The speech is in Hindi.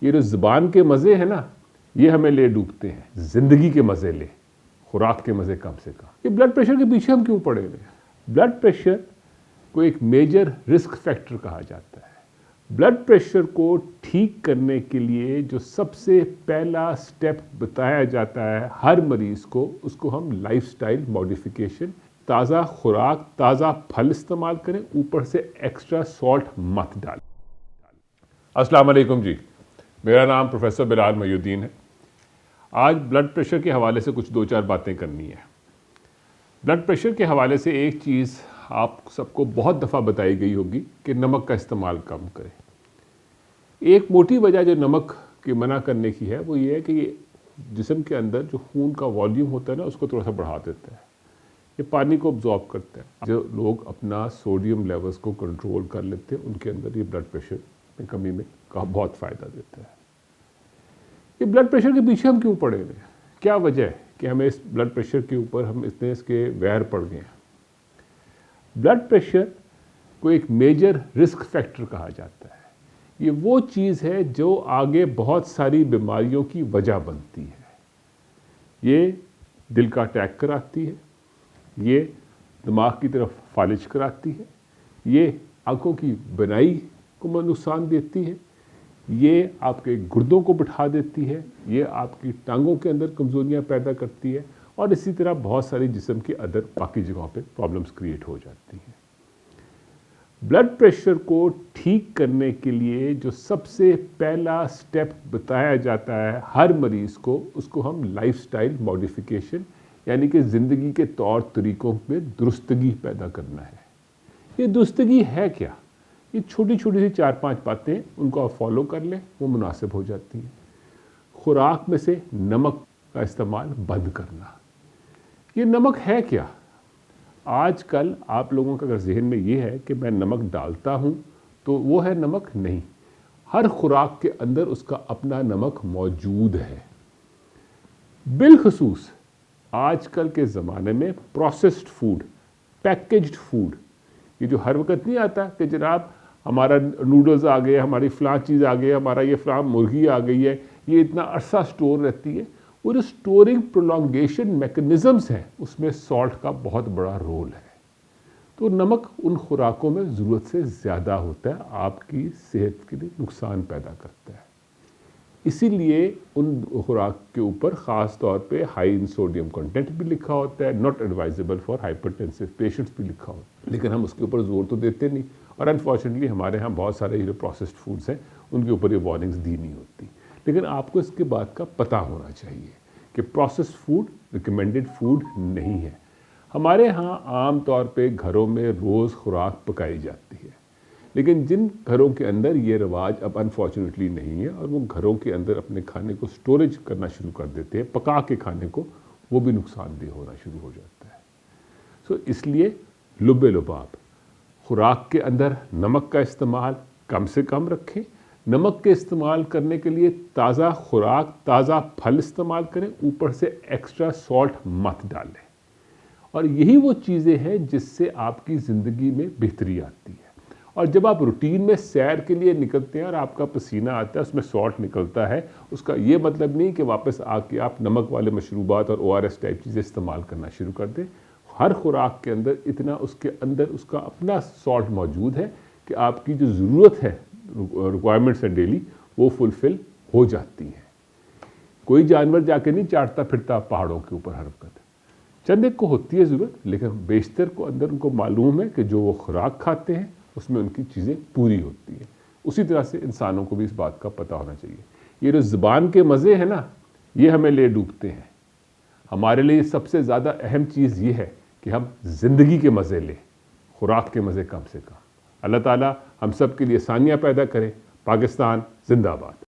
ये जो ज़ुबान के मज़े हैं ना, ये हमें ले डूबते हैं। ज़िंदगी के मज़े ले, खुराक के मज़े कम से कम। ये ब्लड प्रेशर के पीछे हम क्यों पड़े हुए हैं? ब्लड प्रेशर को एक मेजर रिस्क फैक्टर कहा जाता है। ब्लड प्रेशर को ठीक करने के लिए जो सबसे पहला स्टेप बताया जाता है हर मरीज़ को, उसको हम लाइफस्टाइल मॉडिफिकेशन, ताज़ा खुराक, ताज़ा फल इस्तेमाल करें, ऊपर से एक्स्ट्रा सॉल्ट मत डालें। अस्सलाम वालेकुम जी, मेरा नाम प्रोफेसर बिलाल मोइनुद्दीन है। आज ब्लड प्रेशर के हवाले से कुछ दो चार बातें करनी है। ब्लड प्रेशर के हवाले से एक चीज़ आप सबको बहुत दफ़ा बताई गई होगी कि नमक का इस्तेमाल कम करें। एक मोटी वजह जो नमक के मना करने की है वो ये है कि ये जिस्म के अंदर जो खून का वॉल्यूम होता है ना, उसको थोड़ा सा बढ़ा देता है। ये पानी को अब्जॉर्ब करता है। जो लोग अपना सोडियम लेवल्स को कंट्रोल कर लेते हैं, उनके अंदर ये ब्लड प्रेशर में कमी में का बहुत फ़ायदा देता है। ये ब्लड प्रेशर के पीछे हम क्यों पड़े हुए हैं? क्या वजह है कि हमें इस ब्लड प्रेशर के ऊपर हम इतने इसके वैर पड़ गए हैं? ब्लड प्रेशर को एक मेजर रिस्क फैक्टर कहा जाता है। ये वो चीज़ है जो आगे बहुत सारी बीमारियों की वजह बनती है। ये दिल का अटैक कराती है, ये दिमाग की तरफ फालिज कराती है, ये आंखों की बनाई को नुकसान देती है, ये आपके गुर्दों को बिठा देती है, ये आपकी टांगों के अंदर कमज़ोरियाँ पैदा करती है, और इसी तरह बहुत सारी जिस्म के अदर बाकी जगहों पे प्रॉब्लम्स क्रिएट हो जाती हैं। ब्लड प्रेशर को ठीक करने के लिए जो सबसे पहला स्टेप बताया जाता है हर मरीज़ को, उसको हम लाइफस्टाइल मॉडिफिकेशन यानी कि ज़िंदगी के तौर तरीक़ों में दुरुस्तगी पैदा करना है। ये दुरुस्तगी है क्या? ये छोटी छोटी सी 4-5 बातें, उनको आप फॉलो कर लें, वो मुनासिब हो जाती हैं। खुराक में से नमक का इस्तेमाल बंद करना। ये नमक है क्या? आजकल आप लोगों का अगर जहन में ये है कि मैं नमक डालता हूँ तो वो है नमक, नहीं। हर खुराक के अंदर उसका अपना नमक मौजूद है। बिलखसूस आजकल के ज़माने में प्रोसेस्ड फूड, पैकेज्ड फूड, ये जो हर वक्त नहीं आता कि जनाब हमारा नूडल्स आ गए, हमारी फ़लाँ चीज़ आ गई, हमारा ये फ़लाँ मुर्गी आ गई है, ये इतना अरसा स्टोर रहती है। वो जो स्टोरिंग प्रोलॉन्गेशन मैकेनिज़म्स हैं, उसमें सॉल्ट का बहुत बड़ा रोल है। तो नमक उन खुराकों में ज़रूरत से ज़्यादा होता है, आपकी सेहत के लिए नुकसान पैदा करता है। इसीलिए उन खुराक के ऊपर ख़ास तौर पे हाई इन सोडियम कंटेंट भी लिखा होता है, not advisable for hypertensive patients भी लिखा होता है, लेकिन हम उसके ऊपर ज़ोर तो देते नहीं। और अनफॉर्चुनेटली हमारे यहाँ बहुत सारे जो प्रोसेस्ड फूड्स हैं, उनके ऊपर ये वार्निंग्स दी नहीं होती। लेकिन आपको इसके बात का पता होना चाहिए कि प्रोसेस्ड फूड रिकमेंडेड फूड नहीं है। हमारे यहाँ आम तौर पे घरों में रोज़ खुराक पकाई जाती है, लेकिन जिन घरों के अंदर ये रिवाज अब अनफॉर्चुनेटली नहीं है और वो घरों के अंदर अपने खाने को स्टोरेज करना शुरू कर देते हैं, पका के खाने को, वो भी नुकसानदेह होना शुरू हो जाता है। सो इसलिए लुब्बे लुबाब खुराक के अंदर नमक का इस्तेमाल कम से कम रखें। नमक के इस्तेमाल करने के लिए ताज़ा खुराक, ताज़ा फल इस्तेमाल करें, ऊपर से एक्स्ट्रा सॉल्ट मत डालें। और यही वो चीज़ें हैं जिससे आपकी ज़िंदगी में बेहतरी आती है। और जब आप रूटीन में सैर के लिए निकलते हैं और आपका पसीना आता है, उसमें सॉल्ट निकलता है, उसका ये मतलब नहीं कि वापस आके आप नमक वाले मशरूबात और ORS टाइप चीज़ें इस्तेमाल करना शुरू कर दें। हर खुराक के अंदर इतना उसके अंदर उसका अपना सॉल्ट मौजूद है कि आपकी जो ज़रूरत है, रिक्वायरमेंट्स है डेली, वो फुलफ़िल हो जाती है। कोई जानवर जाके नहीं चाटता फिरता पहाड़ों के ऊपर हर वक्त। चंद एक को होती है ज़रूरत, लेकिन बेशतर को अंदर उनको मालूम है कि जो वो खुराक खाते हैं उसमें उनकी चीज़ें पूरी होती हैं। उसी तरह से इंसानों को भी इस बात का पता होना चाहिए। ये जो ज़ुबान के मज़े हैं ना, ये हमें ले डूबते हैं। हमारे लिए सबसे ज़्यादा अहम चीज़ ये है कि हम ज़िंदगी के मज़े लें, खुराक के मज़े कम से कम। अल्लाह ताला हम सब के लिए आसानियाँ पैदा करे। पाकिस्तान जिंदाबाद।